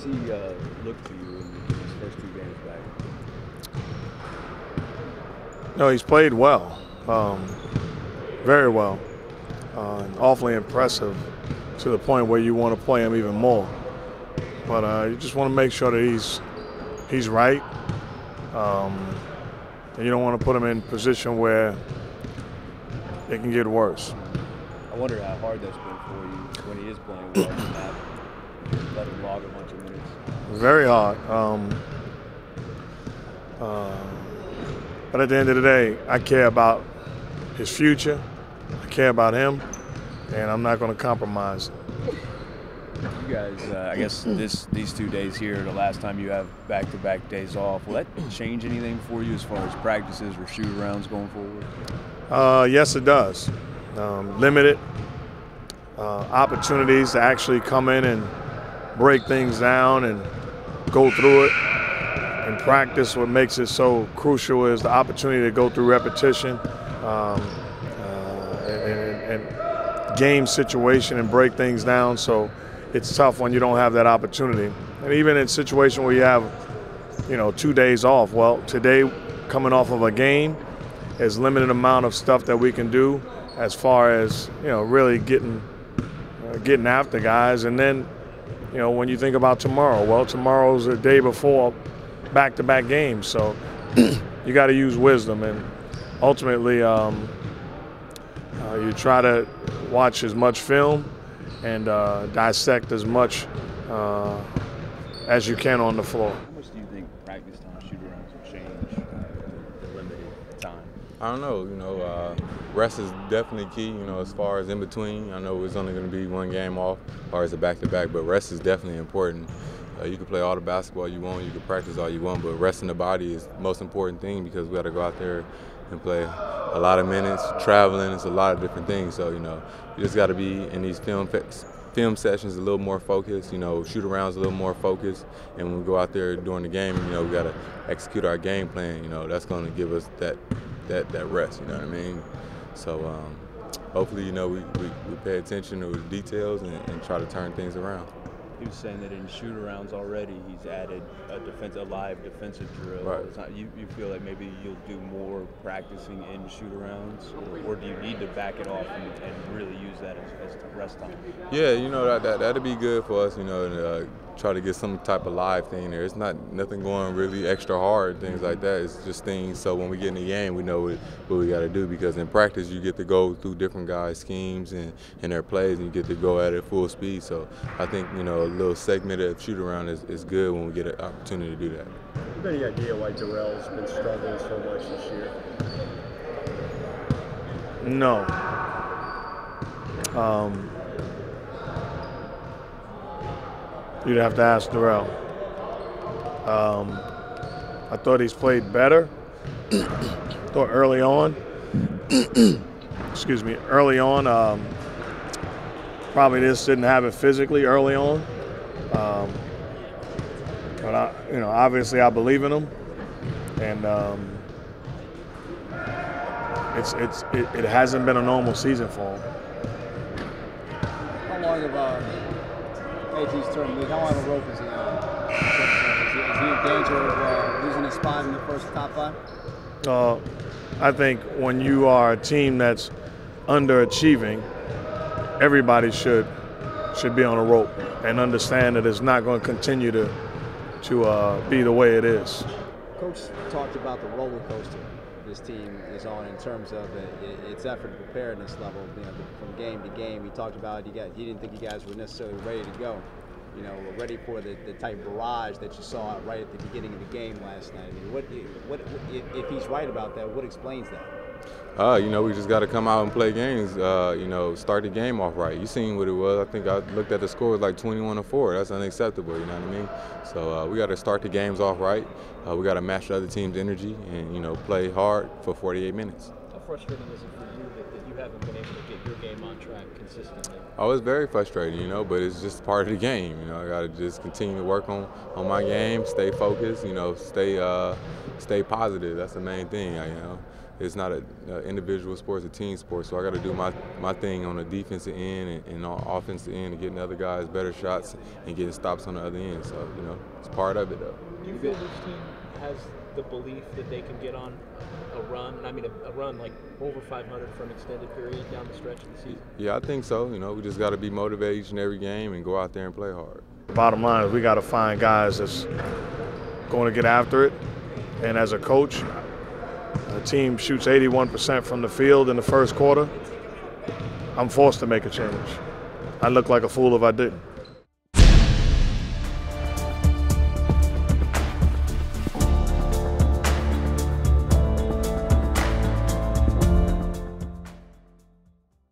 he look to you in his first 2 games back? No, he's played well, very well, and awfully impressive to the point where you want to play him even more. But you just want to make sure that he's right, and you don't want to put him in a position where it can get worse. I wonder how hard that's been for you when he is playing well and not let him log a bunch of minutes. Very hard. But at the end of the day, I care about his future. I care about him, and I'm not going to compromise. You guys, I guess these 2 days here, the last time you have back-to-back days off, will that change anything for you as far as practices or shoot-arounds going forward? Yes, it does. Limited opportunities to actually come in and break things down and go through it. In practice, what makes it so crucial is the opportunity to go through repetition and game situation and break things down. So it's tough when you don't have that opportunity. And even in a situation where you have, 2 days off. Well, today, coming off of a game, there's limited amount of stuff that we can do as far as, really getting after guys. And then, when you think about tomorrow, well, tomorrow's the day before back-to-back games, so you got to use wisdom, and ultimately you try to watch as much film and dissect as much as you can on the floor. How much do you think practice time shoot-arounds will change the limited time? I don't know. Rest is definitely key. As far as in between, I know it's only going to be one game off, or it's a back-to-back, but rest is definitely important. You can play all the basketball you want, you can practice all you want, but resting the body is the most important thing because we got to go out there and play a lot of minutes, traveling, it's a lot of different things. So, you just got to be in these film sessions a little more focused, shoot-arounds a little more focused, and when we go out there during the game, we got to execute our game plan, that's going to give us that rest, you know what I mean? So hopefully, we pay attention to the details and try to turn things around. He was saying that in shoot-arounds already, he's added a live defensive drill. Right. You feel like maybe you'll do more practicing in shoot-arounds, or do you need to back it off and really use that as rest time? Yeah, that'd be good for us, and try to get some type of live thing there. It's nothing going really extra hard, things like that. It's just things so when we get in the game, we know what we got to do, because in practice you get to go through different guys' schemes and their plays, and you get to go at it full speed. So I think, a little segment of shoot-around is good when we get an opportunity to do that. You have any idea why Darrell's been struggling so much this year? No. You'd have to ask Darrell. I thought he's played better. Thought early on, probably just didn't have it physically early on. But obviously I believe in him, and it hasn't been a normal season for him. How long of AT's term league? How long of a rope is he on? Is he in danger of losing his spot in the first top 5? I think when you are a team that's underachieving, everybody should be on a rope and understand that it's not going to continue to be the way it is. Coach talked about the roller coaster this team is on in terms of its effort and preparedness level, from game to game. He talked about he didn't think you guys were necessarily ready to go, ready for the type of barrage that you saw right at the beginning of the game last night. I mean, what if he's right about that? What explains that? We just got to come out and play games. Start the game off right. You seen what it was. I think I looked at the score, it was like 21-4. That's unacceptable. You know what I mean? So we got to start the games off right. We got to match the other team's energy and play hard for 48 minutes. How frustrating is it for you that you haven't been able to get your game on track consistently? Oh, it's very frustrating, but it's just part of the game. I got to just continue to work on my game, stay focused, stay positive. That's the main thing. it's not an individual sport, it's a team sport. So I got to do my thing on the defensive end and on offensive end and getting other guys better shots and getting stops on the other end. So, you know, it's part of it, though. Do you feel this team has the belief that they can get on a run, and I mean a run like over 500 for an extended period down the stretch of the season? Yeah, I think so. You know, we just got to be motivated each and every game and go out there and play hard. Bottom line is we got to find guys that's going to get after it. And as a coach, the team shoots 81% from the field in the first quarter. I'm forced to make a change. I look like a fool if I didn't.